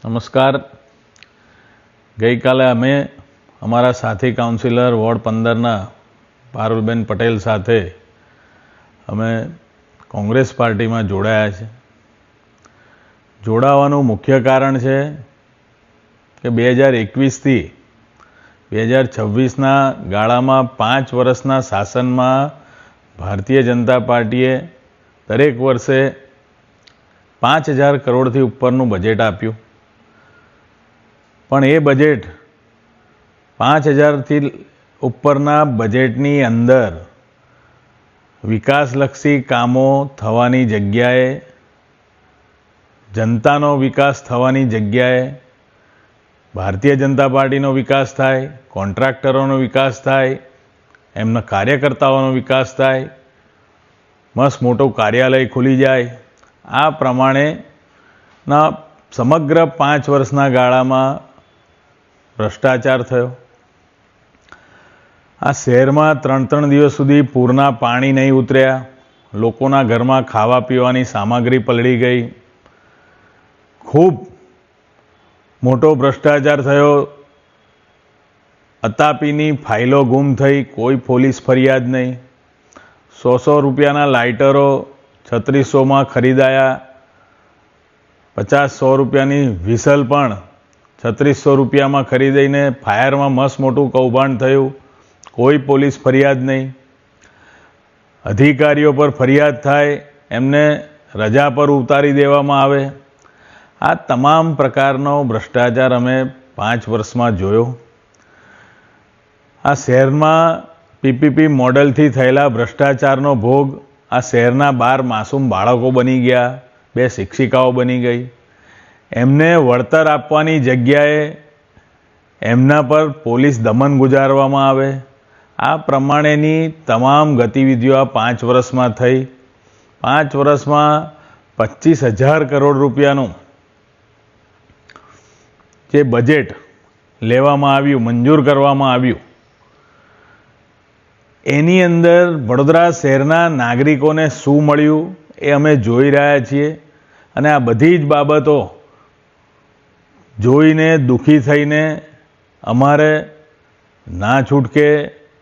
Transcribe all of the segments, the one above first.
નમસ્કાર. ગઈકાલે અમે અમારા સાથી કાઉન્સિલર વોર્ડ 15ના પારુલબેન પટેલ સાથે અમે કોંગ્રેસ પાર્ટીમાં જોડાયા છે. જોડાવાનું મુખ્ય કારણ છે કે 2021થી 2026ના ગાળામાં 5 વર્ષના શાસનમાં ભારતીય જનતા પાર્ટીએ દરેક વર્ષે 5,000 કરોડથી ઉપરનું બજેટ આપ્યું, પણ એ બજેટ 5,000થી ઉપરના બજેટની અંદર વિકાસલક્ષી કામો થવાની જગ્યાએ, જનતાનો વિકાસ થવાની જગ્યાએ ભારતીય જનતા પાર્ટીનો વિકાસ થાય, કોન્ટ્રાક્ટરોનો વિકાસ થાય, એમના કાર્યકર્તાઓનો વિકાસ થાય, મસ્ત મોટું કાર્યાલય ખુલી જાય. આ પ્રમાણેના સમગ્ર 5 વર્ષના ગાળામાં ભ્રષ્ટાચાર થયો. આ શહેરમાં 3 દિવસ સુધી પૂરના પાણી નહીં ઉતર્યા, લોકોના ઘરમાં ખાવા પીવાની સામગ્રી પલળી ગઈ. ખૂબ મોટો ભ્રષ્ટાચાર થયો. અતાપીની ફાઇલો ગુમ થઈ, કોઈ પોલીસ ફરિયાદ નહીં. 100 રૂપિયાના લાઇટરો 3600માં ખરીદાયા. 50-100 રૂપિયાની વિસલ પણ 3600 રૂપિયામાં ખરીદીને ફાયરમાં મસ્ત મોટું કૌભાંડ થયું. કોઈ પોલીસ ફરિયાદ નહીં. અધિકારીઓ પર ફરિયાદ થાય, એમને રજા પર ઉતારી દેવામાં આવે. આ તમામ પ્રકારનો ભ્રષ્ટાચાર અમે 5 વર્ષમાં જોયો. આ શહેરમાં પીપીપી મોડલથી થયેલા ભ્રષ્ટાચારનો ભોગ આ શહેરના 12 માસૂમ બાળકો બની ગયા, 2 શિક્ષિકાઓ બની ગઈ. એમને વળતર આપવાની જગ્યાએ એમના પર પોલીસ દમન ગુજારવામાં આવે. આ પ્રમાણેની તમામ ગતિવિધિઓ આ 5 વર્ષમાં થઈ. 5 વર્ષમાં 25,000 કરોડ રૂપિયાનું જે બજેટ લેવામાં આવ્યું, મંજૂર કરવામાં આવ્યું, એની અંદર વડોદરા શહેરના નાગરિકોને શું મળ્યું એ અમે જોઈ રહ્યા છીએ. અને આ બધી જ બાબતો જોઈને દુઃખી થઈને અમારે ના છૂટકે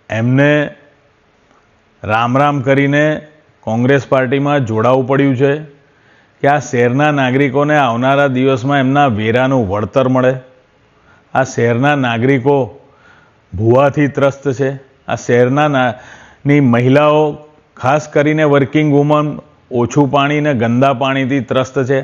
એમને રામ રામ કરીને કોંગ્રેસ પાર્ટીમાં જોડાવવું પડ્યું છે કે આ શહેરના નાગરિકોને આવનારા દિવસમાં એમના વેરાનું વળતર મળે. આ શહેરના નાગરિકો ભૂવાથી ત્રસ્ત છે. આ શહેરની મહિલાઓ, ખાસ કરીને વર્કિંગ વુમન, ઓછું પાણી ને ગંદા પાણીથી ત્રસ્ત છે.